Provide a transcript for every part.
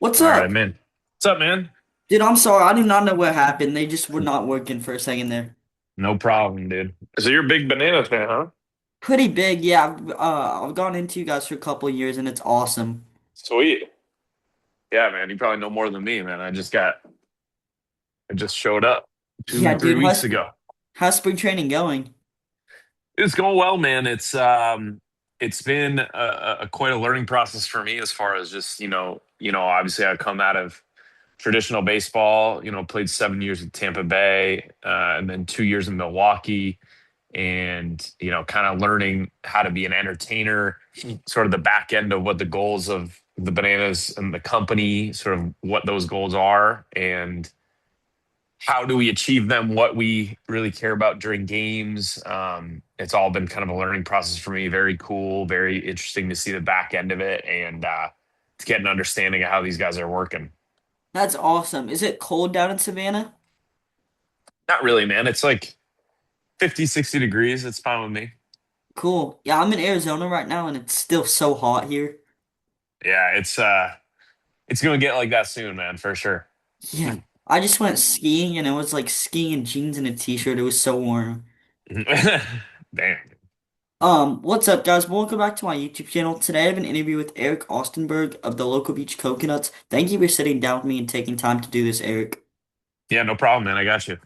What's All right, up? man. What's up, man? Dude, I'm sorry. I do not know what happened. They just were not working for a second there. No problem, dude. So you're a big banana fan, huh? Pretty big, yeah. I've gone into you guys for a couple of years and it's awesome. Sweet. Yeah, man. You probably know more than me, man. I just showed up Yeah, two, three dude, weeks ago. how's spring training going? It's going well, man. It's been a quite a learning process for me as far as just obviously I come out of traditional baseball. Played 7 years at Tampa Bay, and then 2 years in Milwaukee, and kind of learning how to be an entertainer, sort of the back end of what the goals of the Bananas and the company, sort of what those goals are, and how do we achieve them, what we really care about during games. It's all been kind of a learning process for me. Very cool, very interesting to see the back end of it, and to get an understanding of how these guys are working. That's awesome. Is it cold down in Savannah? Not really, man. It's like 50, 60 degrees. It's fine with me. Cool. Yeah, I'm in Arizona right now and it's still so hot here. Yeah, it's gonna get like that soon, man, for sure. Yeah. I just went skiing and it was like skiing in jeans and a t-shirt. It was so warm. Damn. What's up, guys? Welcome back to my YouTube channel. Today I have an interview with Eric Ostberg of the Loco Beach Coconuts. Thank you for sitting down with me and taking time to do this, Eric. Yeah, no problem, man. I got you.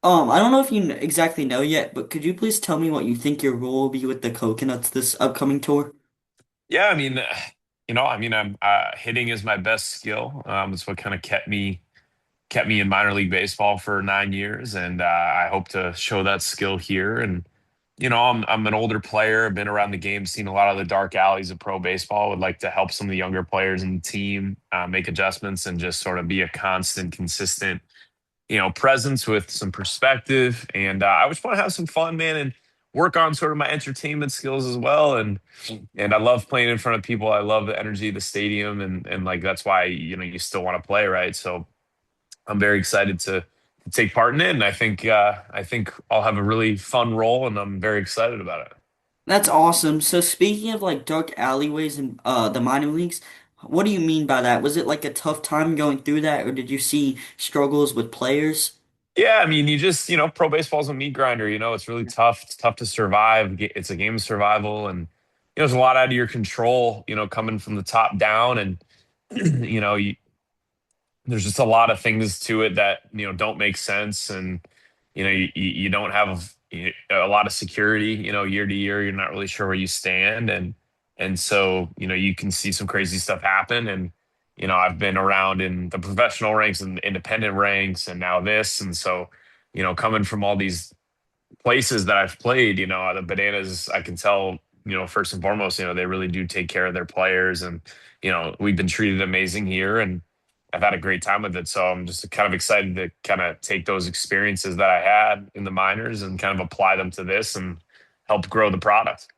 I don't know if you exactly know yet, but could you please tell me what you think your role will be with the Coconuts this upcoming tour? Yeah, I mean, I'm hitting is my best skill. It's what kind of kept me in minor league baseball for 9 years, and I hope to show that skill here. And I'm an older player. I've been around the game, seen a lot of the dark alleys of pro baseball. Would like to help some of the younger players in the team make adjustments and just sort of be a constant, consistent presence with some perspective. And I just want to have some fun, man, and work on sort of my entertainment skills as well. And I love playing in front of people. I love the energy of the stadium, and like that's why you still want to play, right? So I'm very excited to take part in it, and I think I'll have a really fun role, and I'm very excited about it. That's awesome. So speaking of like dark alleyways in the minor leagues, what do you mean by that? Was it like a tough time going through that, or did you see struggles with players? Yeah, I mean, you just pro baseball's a meat grinder. It's really tough. It's tough to survive. It's a game of survival, and there's a lot out of your control. Coming from the top down, and you know, you, there's just a lot of things to it that don't make sense, and you don't have a lot of security. Year to year, you're not really sure where you stand, and so you can see some crazy stuff happen. And I've been around in the professional ranks and independent ranks, and now this, and so coming from all these places that I've played, the Bananas, I can tell, first and foremost, they really do take care of their players. And, we've been treated amazing here, and I've had a great time with it. So I'm just kind of excited to kind of take those experiences that I had in the minors and kind of apply them to this and help grow the product.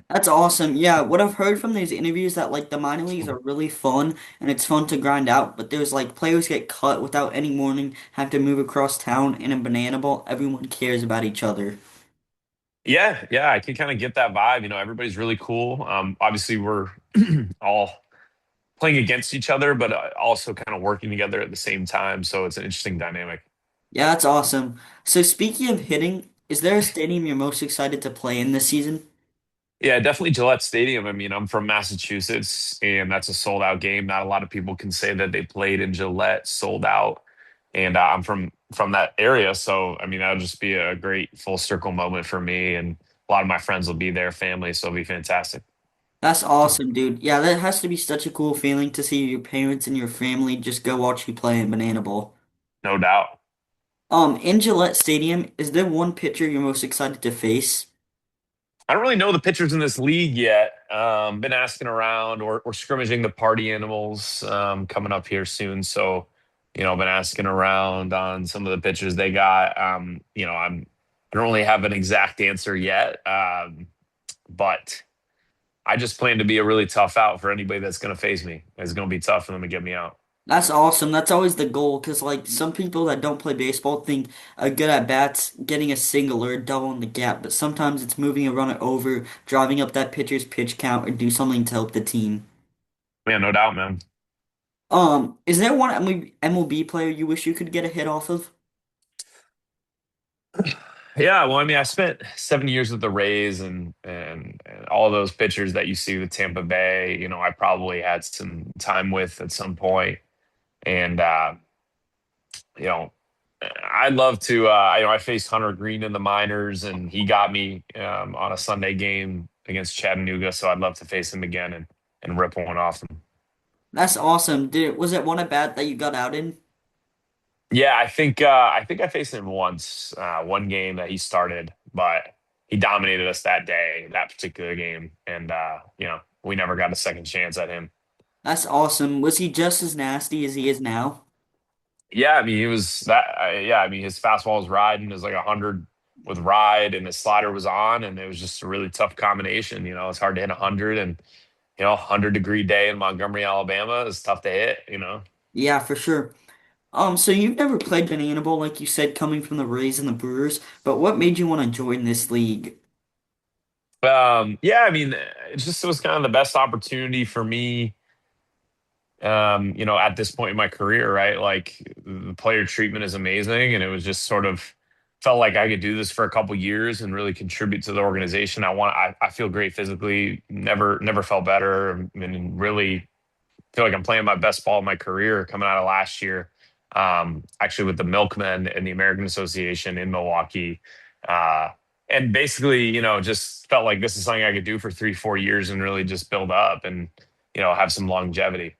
That's awesome. Yeah, what I've heard from these interviews that like the minor leagues are really fun and it's fun to grind out, but there's like players get cut without any warning, have to move across town in a banana ball. Everyone cares about each other. Yeah, yeah, I can kind of get that vibe. Everybody's really cool. Obviously, we're all playing against each other, but also kind of working together at the same time. So it's an interesting dynamic. Yeah, that's awesome. So speaking of hitting, is there a stadium you're most excited to play in this season? Yeah, definitely Gillette Stadium. I mean, I'm from Massachusetts, and that's a sold out game. Not a lot of people can say that they played in Gillette sold out, and I'm from that area, so I mean that'll just be a great full circle moment for me, and a lot of my friends will be there, family, so it'll be fantastic. That's awesome, dude. Yeah, that has to be such a cool feeling to see your parents and your family just go watch you play in Banana Ball. No doubt. In Gillette Stadium, is there one pitcher you're most excited to face? I don't really know the pitchers in this league yet. Been asking around or scrimmaging the party animals coming up here soon. So, been asking around on some of the pitchers they got. I don't really have an exact answer yet, but I just plan to be a really tough out for anybody that's going to face me. It's going to be tough for them to get me out. That's awesome. That's always the goal, because like some people that don't play baseball think a good at bats getting a single or a double in the gap, but sometimes it's moving a runner over, driving up that pitcher's pitch count, or do something to help the team. Yeah, no doubt, man. Is there one MLB player you wish you could get a hit off of? Yeah, well, I mean, I spent 7 years with the Rays, and all those pitchers that you see with Tampa Bay. I probably had some time with at some point, and you know, I'd love to. I faced Hunter Green in the minors, and he got me on a Sunday game against Chattanooga. So I'd love to face him again and rip one off him. That's awesome. Was it one at bat that you got out in? Yeah, I think I faced him once, one game that he started, but he dominated us that day, that particular game, and we never got a second chance at him. That's awesome. Was he just as nasty as he is now? Yeah, I mean, he was that. Yeah, I mean, his fastball was riding, it was like 100 with ride, and his slider was on, and it was just a really tough combination. It's hard to hit 100, and 100-degree day in Montgomery, Alabama is tough to hit. Yeah, for sure. So you've never played Banana Bowl, like you said, coming from the Rays and the Brewers, but what made you want to join this league? Yeah, I mean, it was kind of the best opportunity for me at this point in my career, right? Like the player treatment is amazing. And it was just sort of felt like I could do this for a couple years and really contribute to the organization. I feel great physically, never felt better. And really feel like I'm playing my best ball of my career coming out of last year. Actually with the Milkmen and the American Association in Milwaukee. Uh, and basically, just felt like this is something I could do for 3, 4 years and really just build up and, have some longevity.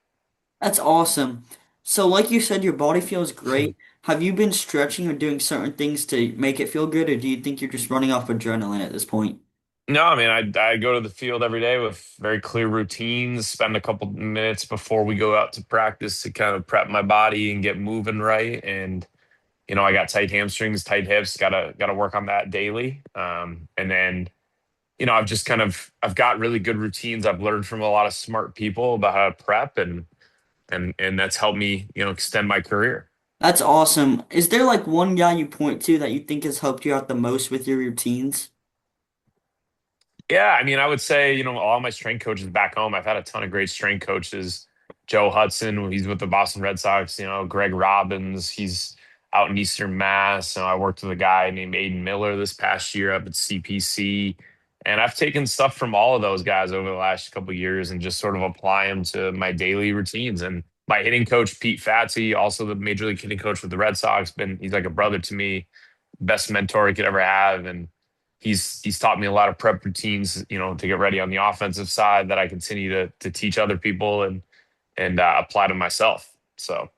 That's awesome. So, like you said, your body feels great. Have you been stretching or doing certain things to make it feel good, or do you think you're just running off adrenaline at this point? No, I mean, I go to the field every day with very clear routines, spend a couple minutes before we go out to practice to kind of prep my body and get moving right. And, I got tight hamstrings, tight hips, gotta work on that daily. And then, I've got really good routines. I've learned from a lot of smart people about how to prep and that's helped me, extend my career. That's awesome. Is there like one guy you point to that you think has helped you out the most with your routines? Yeah, I mean, I would say, all my strength coaches back home, I've had a ton of great strength coaches. Joe Hudson, he's with the Boston Red Sox, Greg Robbins, he's out in Eastern Mass. And I worked with a guy named Aiden Miller this past year up at CPC. And I've taken stuff from all of those guys over the last couple of years and just sort of apply them to my daily routines. And my hitting coach, Pete Fatsi, also the major league hitting coach with the Red Sox, he's like a brother to me, best mentor he could ever have. And he's taught me a lot of prep routines, to get ready on the offensive side that I continue to teach other people and apply to myself. So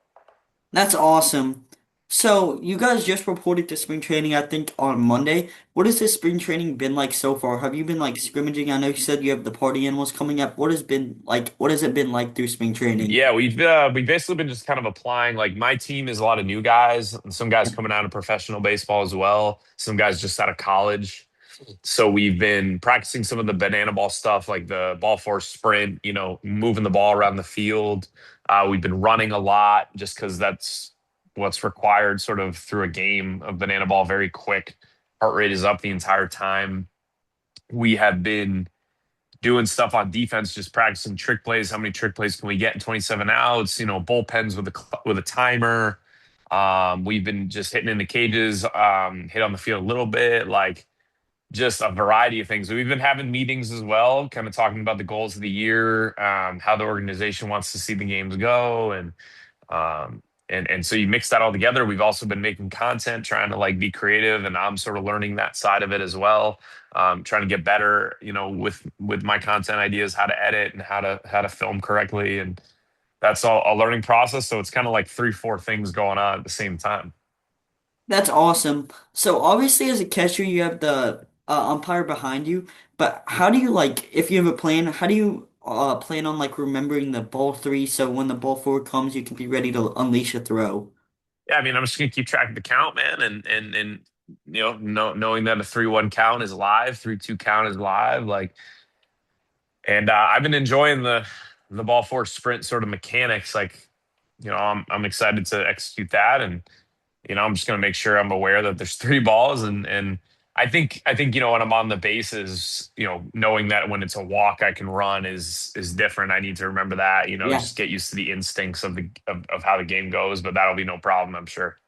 That's awesome. So, you guys just reported to spring training, I think, on Monday. What has this spring training been like so far? Have you been like scrimmaging? I know you said you have the party animals coming up. What has it been like through spring training? yeah, we've basically been just kind of applying. Like my team is a lot of new guys, and some guys coming out of professional baseball as well. Some guys just out of college. So we've been practicing some of the banana ball stuff, like the ball force sprint, moving the ball around the field. We've been running a lot just because that's what's required sort of through a game of banana ball, very quick. Heart rate is up the entire time. We have been doing stuff on defense, just practicing trick plays. How many trick plays can we get in 27 outs? Bullpens with a timer. We've been just hitting in the cages, hit on the field a little bit, like just a variety of things. We've been having meetings as well, kind of talking about the goals of the year, how the organization wants to see the games go, um, and so you mix that all together. We've also been making content, trying to like be creative, and I'm sort of learning that side of it as well. Trying to get better, with my content ideas, how to edit and how to film correctly, and that's all a learning process. So it's kind of like 3, 4 things going on at the same time. That's awesome. So obviously as a catcher you have the umpire behind you, but how do you like if you have a plan, how do you plan on like remembering the ball three so when the ball four comes you can be ready to unleash a throw? Yeah, I mean, I'm just gonna keep track of the count, man, and knowing that a 3-1 count is live, 3-2 count is live, like, and I've been enjoying the ball force sprint sort of mechanics, like, I'm excited to execute that, and I'm just gonna make sure I'm aware that there's 3 balls, and I think when I'm on the bases, knowing that when it's a walk I can run is different. I need to remember that, Yeah. just get used to the instincts of how the game goes, but that'll be no problem, I'm sure.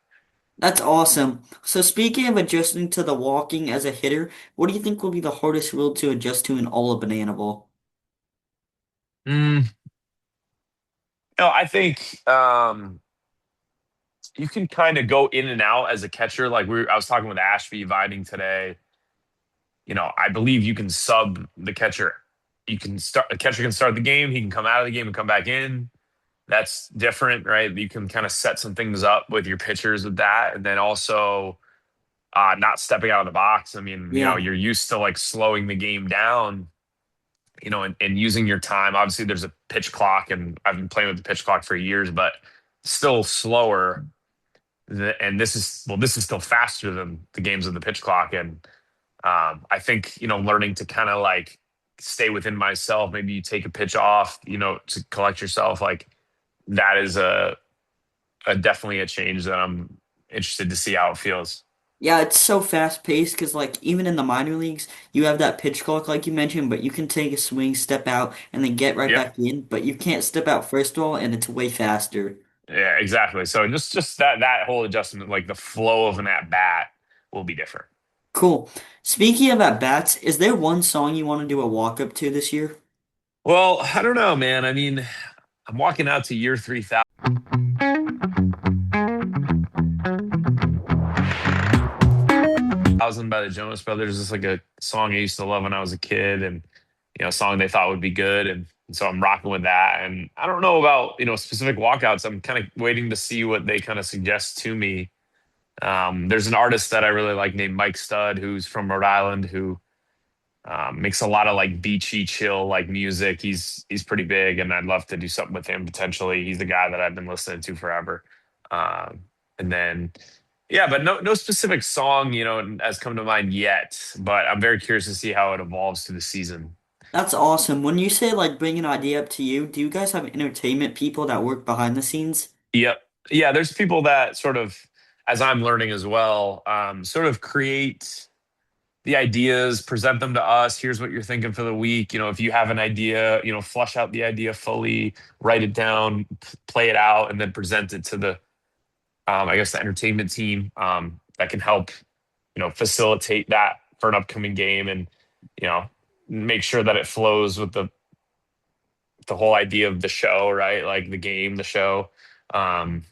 That's awesome. So speaking of adjusting to the walking as a hitter, what do you think will be the hardest rule to adjust to in all of Banana Ball? Mm, no, I think you can kind of go in and out as a catcher. Like I was talking with Ashby Vining today. I believe you can sub the catcher. You can start the catcher can start the game. He can come out of the game and come back in. That's different, right? You can kind of set some things up with your pitchers with that, and then also not stepping out of the box. I mean, Yeah. you're used to like slowing the game down, and using your time. Obviously, there's a pitch clock, and I've been playing with the pitch clock for years, but still slower. And this is still faster than the games of the pitch clock, and I think, learning to kind of like stay within myself. Maybe you take a pitch off, to collect yourself. Like that is a definitely a change that I'm interested to see how it feels. Yeah, it's so fast paced because like even in the minor leagues, you have that pitch clock like you mentioned, but you can take a swing, step out, and then get right Yep. back in. But you can't step out first of all, and it's way faster. Yeah, exactly. So just that whole adjustment, like the flow of an at bat will be different. Cool. Speaking of at bats, is there one song you want to do a walk up to this year? Well, I don't know, man. I mean, I'm walking out to year 3000 by the Jonas Brothers. It's like a song I used to love when I was a kid, and a song they thought would be good, and so I'm rocking with that. And I don't know about specific walkouts. I'm kind of waiting to see what they kind of suggest to me. There's an artist that I really like named Mike Stud, who's from Rhode Island, who makes a lot of like beachy, chill like music. He's pretty big, and I'd love to do something with him potentially. He's the guy that I've been listening to forever. And then, yeah, but no specific song has come to mind yet. But I'm very curious to see how it evolves through the season. That's awesome. When you say like bring an idea up to you, do you guys have entertainment people that work behind the scenes? Yep, yeah. There's people that sort of, as I'm learning as well, sort of create the ideas, present them to us. Here's what you're thinking for the week. If you have an idea, flush out the idea fully, write it down, play it out, and then present it to I guess, the entertainment team that can help, facilitate that for an upcoming game, and you know, make sure that it flows with the whole idea of the show, right? Like the game, the show. Um,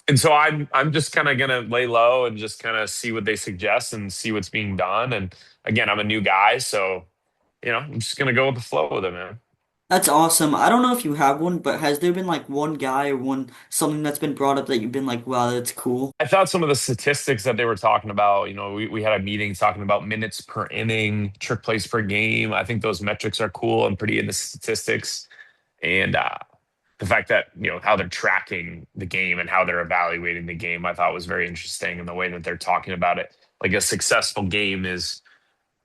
and so I'm just kind of gonna lay low and just kind of see what they suggest and see what's being done. And again, I'm a new guy, so I'm just gonna go with the flow with it, man. That's awesome. I don't know if you have one, but has there been like one guy or one something that's been brought up that you've been like, wow, that's cool? I thought some of the statistics that they were talking about, we had a meeting talking about minutes per inning, trick plays per game. I think those metrics are cool and pretty in the statistics. And the fact that, how they're tracking the game and how they're evaluating the game, I thought was very interesting. And the way that they're talking about it. Like a successful game is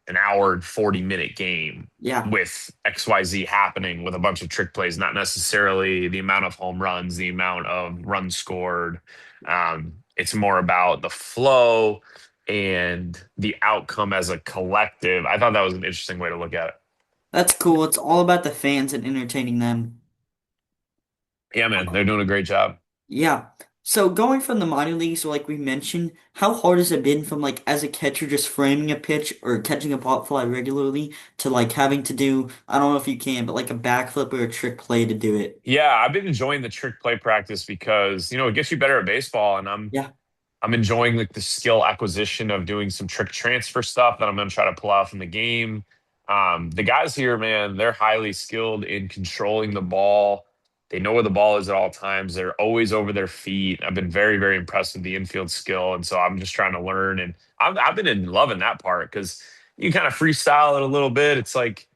an hour and 40-minute game Yeah. with XYZ happening with a bunch of trick plays, not necessarily the amount of home runs, the amount of runs scored. It's more about the flow and the outcome as a collective. I thought that was an interesting way to look at it. That's cool. It's all about the fans and entertaining them. Yeah, man, they're doing a great job. Yeah. So going from the minor leagues, like we mentioned, how hard has it been from like as a catcher just framing a pitch or catching a pop fly regularly to like having to do, I don't know if you can, but like a backflip or a trick play to do it? Yeah, I've been enjoying the trick play practice because, it gets you better at baseball, and Yeah. I'm enjoying like the skill acquisition of doing some trick transfer stuff that I'm going to try to pull out from the game. The guys here, man, they're highly skilled in controlling the ball. They know where the ball is at all times. They're always over their feet. I've been very, very impressed with the infield skill, and so I'm just trying to learn. And I've been in loving that part because you kind of freestyle it a little bit. It's like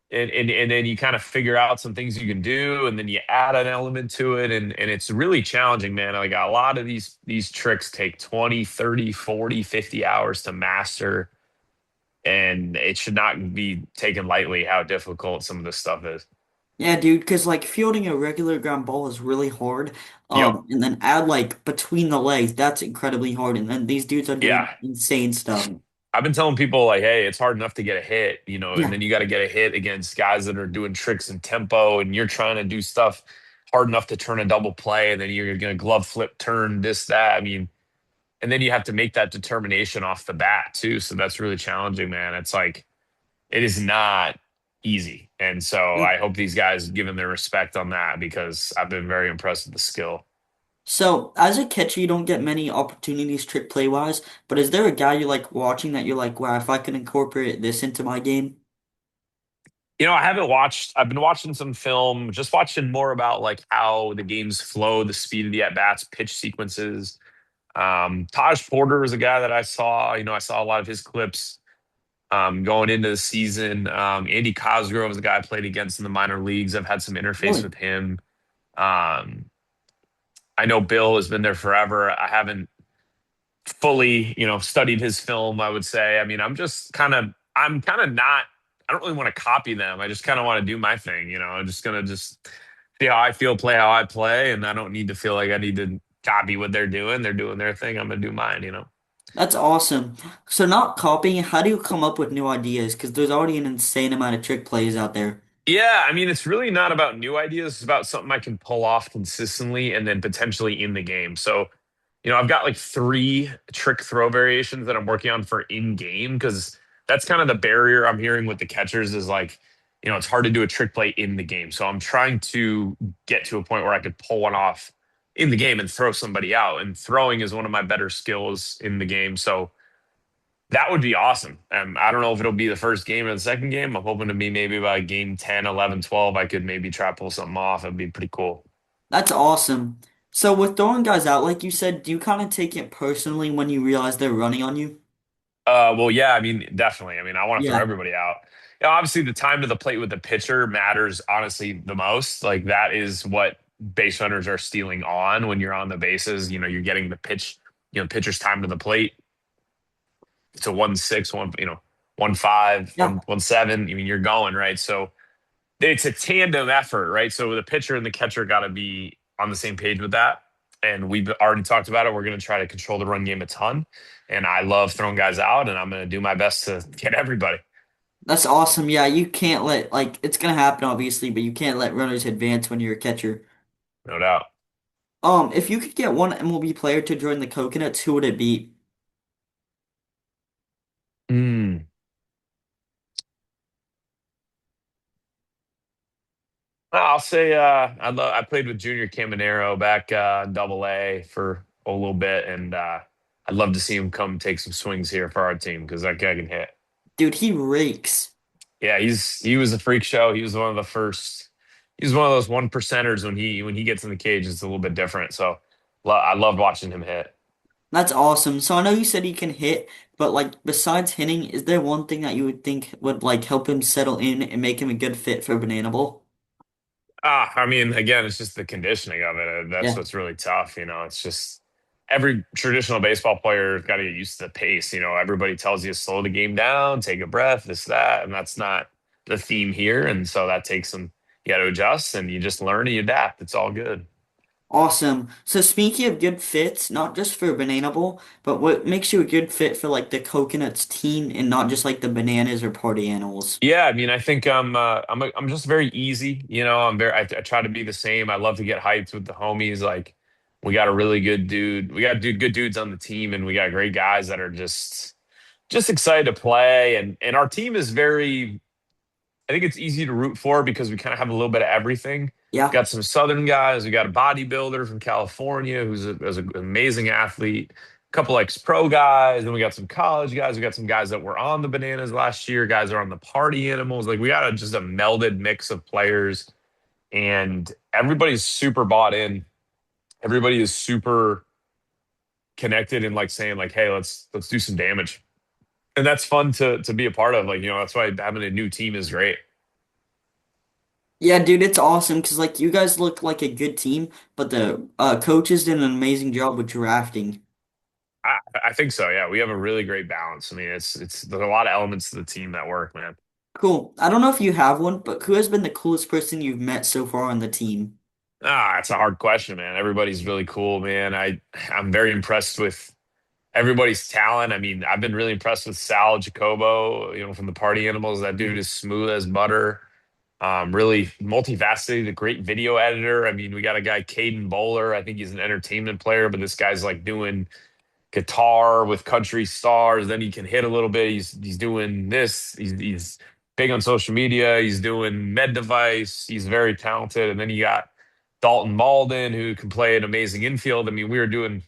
and then you kind of figure out some things you can do, and then you add an element to it, and it's really challenging, man. Like a lot of these tricks take 20, 30, 40, 50 hours to master, and it should not be taken lightly how difficult some of this stuff is. Yeah, dude, because like fielding a regular ground ball is really hard. Yep. And then add like between the legs, that's incredibly hard. And then these dudes are Yeah. doing insane stuff. I've been telling people like, hey, it's hard enough to get a hit, and Yeah, then you got to get a hit against guys that are doing tricks and tempo, and you're trying to do stuff hard enough to turn a double play, and then you're going to glove flip, turn this, that. I mean, and then you have to make that determination off the bat too. So that's really challenging, man. It's like it is not easy, and so yeah. I hope these guys give him their respect on that because I've been very impressed with the skill. So, as a catcher, you don't get many opportunities trick play wise, but is there a guy you like watching that you're like, wow, if I can incorporate this into my game? I haven't watched, I've been watching some film, just watching more about like how the games flow, the speed of the at bats, pitch sequences. Taj Porter was a guy that I saw, I saw a lot of his clips going into the season. Andy Cosgrove was a guy I played against in the minor leagues. I've had some interface Really? with him. Um, I know Bill has been there forever. I haven't fully, studied his film, I would say. I mean, I'm kind of not, I don't really want to copy them. I just kind of want to do my thing, I'm just going to just see how I feel, play how I play. And I don't need to feel like I need to copy what they're doing. They're doing their thing. I'm going to do mine. That's awesome. So, not copying, how do you come up with new ideas? Because there's already an insane amount of trick plays out there. Yeah, I mean, it's really not about new ideas. It's about something I can pull off consistently and then potentially in the game. So, I've got like three trick throw variations that I'm working on for in game because that's kind of the barrier I'm hearing with the catchers is like, it's hard to do a trick play in the game. So I'm trying to get to a point where I could pull one off in the game and throw somebody out. And throwing is one of my better skills in the game. So that would be awesome. I don't know if it'll be the first game or the second game. I'm hoping to be maybe by game 10, 11, 12. I could maybe try to pull something off. It'd be pretty cool. That's awesome. So, with throwing guys out, like you said, do you kind of take it personally when you realize they're running on you? Well, yeah, I mean, definitely. I mean, I want to throw Yeah, everybody out. Obviously, the time to the plate with the pitcher matters, honestly, the most. Like, that is what base runners are stealing on when you're on the bases. You're getting the pitch, pitcher's time to the plate. It's a 1-6, 1-5, yeah. 1-7. I mean, you're going, right? So it's a tandem effort, right? So the pitcher and the catcher got to be on the same page with that. And we've already talked about it. We're going to try to control the run game a ton. And I love throwing guys out, and I'm going to do my best to get everybody, That's awesome. Yeah, you can't let, like, it's gonna happen obviously, but you can't let runners advance when you're a catcher. no doubt. If you could get one MLB player to join the Coconuts, who would it be? Mm. Well, I'll say I played with Junior Caminero back in Double A for a little bit, and I'd love to see him come take some swings here for our team because that guy can hit. Dude, he rakes. Yeah, he was a freak show. He was one of the first. He's one of those one percenters when he gets in the cage. It's a little bit different. So I loved watching him hit. That's awesome. So I know you said he can hit, but like besides hitting, is there one thing that you would think would like help him settle in and make him a good fit for Banana Bowl? I mean, again, it's just the conditioning of it. That's Yeah, what's really tough. It's just every traditional baseball player has got to get used to the pace. Everybody tells you to slow the game down, take a breath, this, that, and that's not the theme here. And so that takes some, you got to adjust and you just learn and you adapt. It's all good. awesome. So speaking of good fits, not just for Banana Bowl, but what makes you a good fit for like the Coconuts team and not just like the bananas or party animals? Yeah, I mean, I think I'm just very easy. I try to be the same. I love to get hyped with the homies. Like we got a really good dude. We got good dudes on the team, and we got great guys that are just excited to play. And our team is very. I think it's easy to root for because we kind of have a little bit of everything. Yeah, Got some Southern guys. We got a bodybuilder from California who's an amazing athlete. A couple ex-pro guys, and we got some college guys. We got some guys that were on the Bananas last year. Guys that are on the Party Animals. Like we got just a melded mix of players, and everybody's super bought in. Everybody is super connected and like saying like, "Hey, let's do some damage," and that's fun to be a part of. Like that's why having a new team is great. yeah, dude, it's awesome because like you guys look like a good team, but the coaches did an amazing job with drafting. I think so. Yeah, we have a really great balance. I mean, it's there's a lot of elements to the team that work, man. Cool. I don't know if you have one, but who has been the coolest person you've met so far on the team? It's a hard question, man. Everybody's really cool, man. I'm very impressed with. everybody's talent. I mean, I've been really impressed with Sal Jacobo, from the Party Animals. That dude is smooth as butter. Really multifaceted, a great video editor. I mean, we got a guy, Caden Bowler. I think he's an entertainment player, but this guy's like doing guitar with country stars. Then he can hit a little bit. He's doing this. He's big on social media. He's doing med device. He's very talented. And then you got Dalton Malden, who can play an amazing infield. I mean, we were doing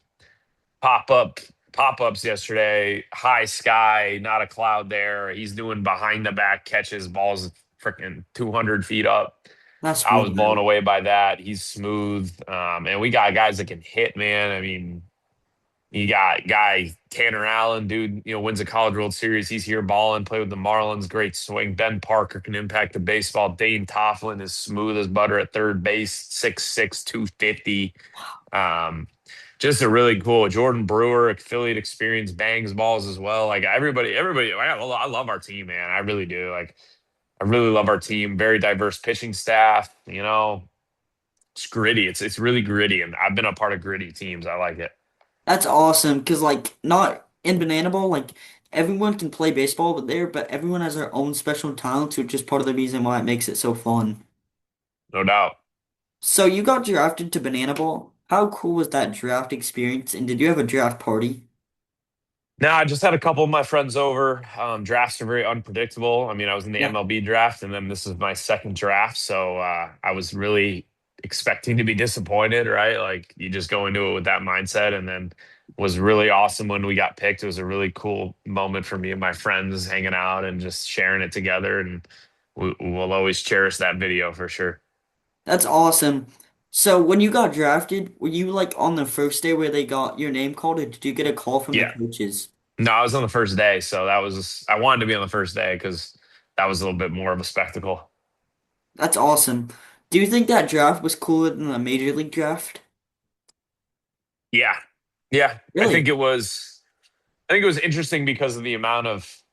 pop up pop ups yesterday. High sky, not a cloud there. He's doing behind the back catches, balls freaking 200 feet up. That's I was blown wild. away by that. He's smooth, and we got guys that can hit. Man, I mean, you got guy Tanner Allen, dude. Wins a College World Series. He's here balling. Play with the Marlins. Great swing. Ben Parker can impact the baseball. Dane Tofflin is smooth as butter at third base. 6'6", 250. Um, just a really cool Jordan Brewer, affiliate experience, bangs balls as well. Like everybody. I love our team, man. I really do. Like I really love our team. Very diverse pitching staff. It's gritty. It's really gritty, and I've been a part of gritty teams. I like it. That's awesome because like not in Banana Bowl, like everyone can play baseball but everyone has their own special talents, which is part of the reason why it makes it so fun. No doubt. So you got drafted to Banana Bowl. How cool was that draft experience? And did you have a draft party? No, I just had a couple of my friends over. Drafts are very unpredictable. I mean, I was in the Yeah. MLB draft, and then this is my second draft, so I was really expecting to be disappointed. Right, like you just go into it with that mindset, and then was really awesome when we got picked. It was a really cool moment for me and my friends hanging out and just sharing it together, and we'll always cherish that video for sure. That's awesome. So when you got drafted, were you like on the first day where they got your name called, or did you get a call from the Yeah, coaches? no, I was on the first day, so I wanted to be on the first day because that was a little bit more of a spectacle. That's awesome. Do you think that draft was cooler than the Major League draft? Yeah. Yeah. I think Really? it was I think it was interesting because of the amount of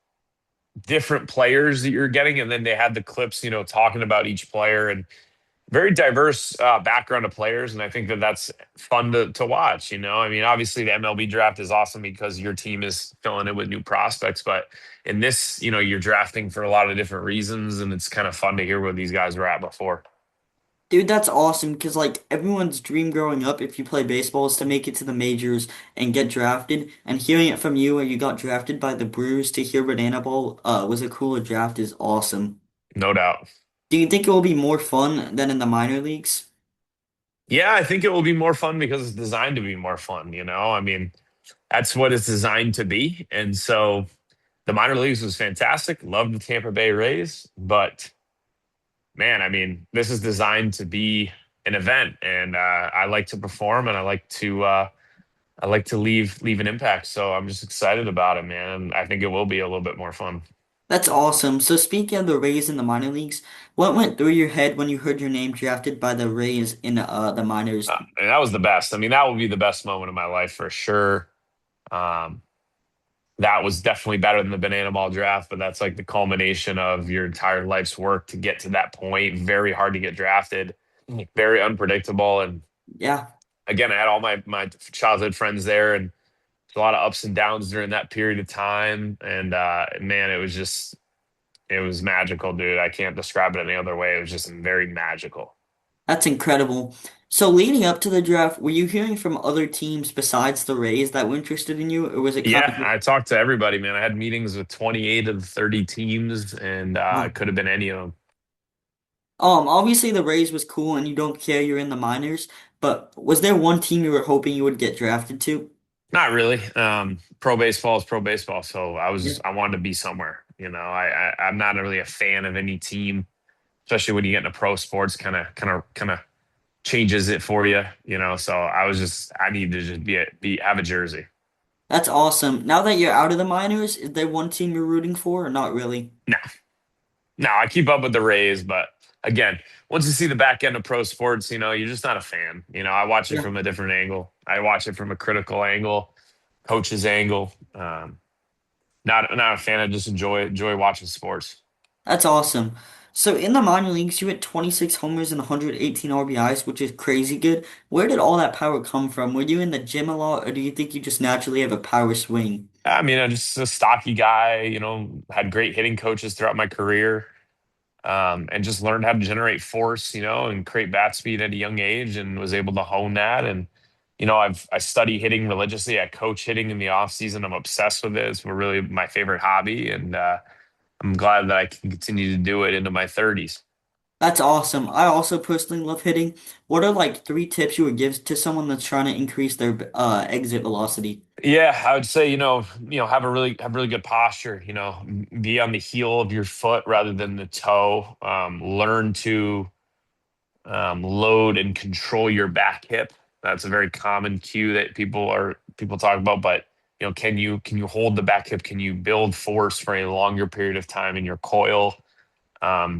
different players that you're getting. And then they had the clips, talking about each player and very diverse background of players. And I think that that's fun to watch. I mean, obviously the MLB draft is awesome because your team is filling it with new prospects. But in this, you're drafting for a lot of different reasons. And it's kind of fun to hear where these guys were at before. Dude, that's awesome because like everyone's dream growing up if you play baseball is to make it to the majors and get drafted. And hearing it from you where you got drafted by the Brewers to hear Banana Bowl was a cooler draft is awesome. No doubt. Do you think it will be more fun than in the minor leagues? Yeah, I think it will be more fun because it's designed to be more fun. I mean, that's what it's designed to be. And so the minor leagues was fantastic. Loved the Tampa Bay Rays, but man, I mean, this is designed to be an event, and I like to perform, and I like to leave an impact. So I'm just excited about it, man. I think it will be a little bit more fun. That's awesome. So speaking of the Rays in the minor leagues, what went through your head when you heard your name drafted by the Rays in the minors? And that was the best. I mean, that will be the best moment of my life for sure. Um, that was definitely better than the banana ball draft, but that's like the culmination of your entire life's work to get to that point. Very hard to get drafted, very unpredictable. And Yeah, again, I had all my childhood friends there, and a lot of ups and downs during that period of time. And man, it was magical, dude. I can't describe it any other way. It was just very magical. that's incredible. So leading up to the draft, were you hearing from other teams besides the Rays that were interested in you, or was it kind Yeah, of I talked to everybody, man. I had meetings with 28 of the 30 teams, and it wow. could have been any of them. Obviously the Rays was cool and you don't care you're in the minors, but was there one team you were hoping you would get drafted to? Not really. Pro baseball is pro baseball, so Yeah. I wanted to be somewhere. I'm not really a fan of any team, especially when you get into pro sports. Kind of changes it for you. So I need to just be have a jersey. That's awesome. Now that you're out of the minors, is there one team you're rooting for or not really? No, no, I keep up with the Rays, but again, once you see the back end of pro sports, you're just not a fan. I watch it Yeah. from a different angle. I watch it from a critical angle, coach's angle. Not a fan. I just enjoy watching sports. That's awesome. So in the minor leagues, you hit 26 homers and 118 RBIs, which is crazy good. Where did all that power come from? Were you in the gym a lot, or do you think you just naturally have a power swing? I mean, I'm just a stocky guy, had great hitting coaches throughout my career, and just learned how to generate force, and create bat speed at a young age and was able to hone that. And, I study hitting religiously. I coach hitting in the off season. I'm obsessed with it. It's really my favorite hobby. And I'm glad that I can continue to do it into my 30s. That's awesome. I also personally love hitting. What are like three tips you would give to someone that's trying to increase their exit velocity? Yeah, I would say, have really good posture, be on the heel of your foot rather than the toe. Learn to load and control your back hip. That's a very common cue that people talk about. But can you hold the back hip? Can you build force for a longer period of time in your coil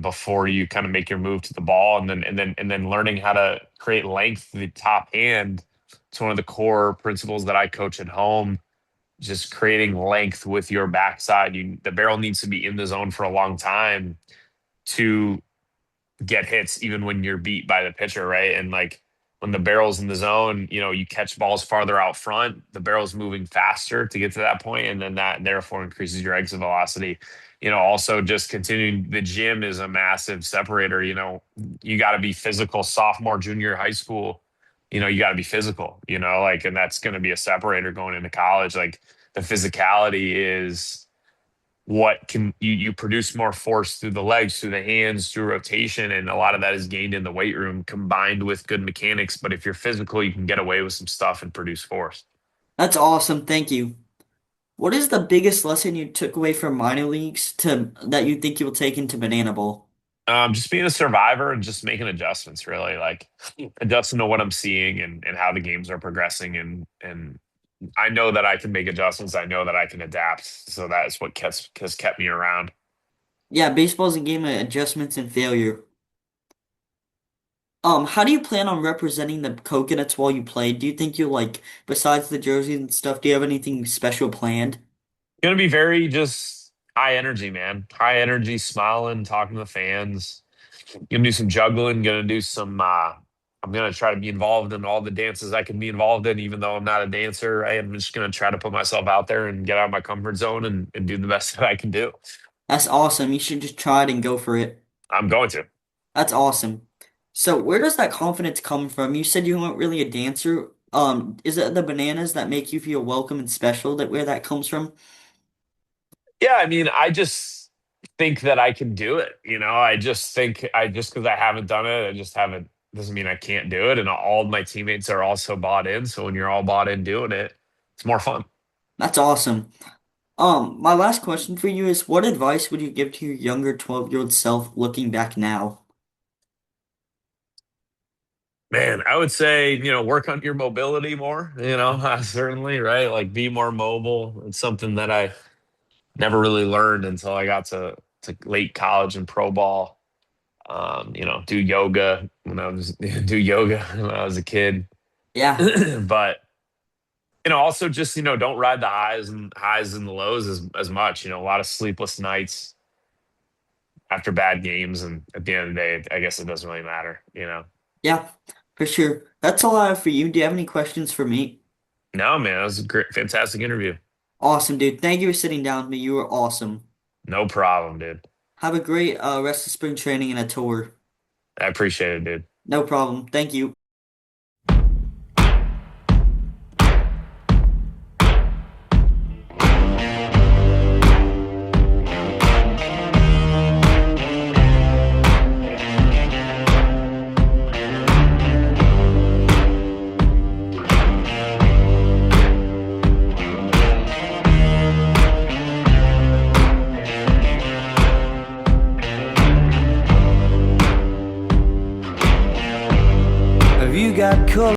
before you kind of make your move to the ball, and then learning how to create length to the top hand. It's one of the core principles that I coach at home. Just creating length with your backside. The barrel needs to be in the zone for a long time to get hits even when you're beat by the pitcher, right? And like when the barrel's in the zone, you catch balls farther out front, the barrel's moving faster to get to that point, and then that therefore increases your exit velocity. Also just continuing the gym is a massive separator. You got to be physical sophomore, junior, high school. You got to be physical, like, and that's going to be a separator going into college. Like the physicality is what can you produce more force through the legs, through the hands, through rotation, and a lot of that is gained in the weight room combined with good mechanics. But if you're physical, you can get away with some stuff and produce force. That's awesome. Thank you. What is the biggest lesson you took away from minor leagues to that you think you'll take into Banana Bowl? Just being a survivor and just making adjustments, really, like adjusting to what I'm seeing and how the games are progressing, and I know that I can make adjustments. I know that I can adapt. So that's what has kept me around. Yeah, baseball's a game of adjustments and failure. How do you plan on representing the Coconuts while you play? Do you think you like, besides the jerseys and stuff, do you have anything special planned? Gonna be very just high energy, man. High energy, smiling, talking to the fans. Gonna do some juggling, gonna do some I'm gonna try to be involved in all the dances I can be involved in, even though I'm not a dancer. I am just gonna try to put myself out there and get out of my comfort zone and do the best that I can do. That's awesome. You should just try it and go for it. I'm going to. That's awesome. So where does that confidence come from? You said you weren't really a dancer. Is it the bananas that make you feel welcome and special that where that comes from? Yeah, I mean, I just think that I can do it. I just think I just because I haven't done it, I just haven't doesn't mean I can't do it. And all of my teammates are also bought in. So when you're all bought in doing it, it's more fun. That's awesome. My last question for you is what advice would you give to your younger 12-year-old self looking back now? Man, I would say, work on your mobility more, certainly, right? Like be more mobile. It's something that I never really learned until I got to late college and pro ball. Do yoga when I was do yoga when I was a kid. Yeah. But also just, don't ride the highs and the lows as much. A lot of sleepless nights after bad games, and at the end of the day, I guess it doesn't really matter. Yeah, for sure. That's all I have for you. Do you have any questions for me? No, man, that was a great, fantastic interview. Awesome, dude. Thank you for sitting down with me. You were awesome. No problem, dude. Have a great rest of spring training and a tour. I appreciate it, dude. No problem. Thank you.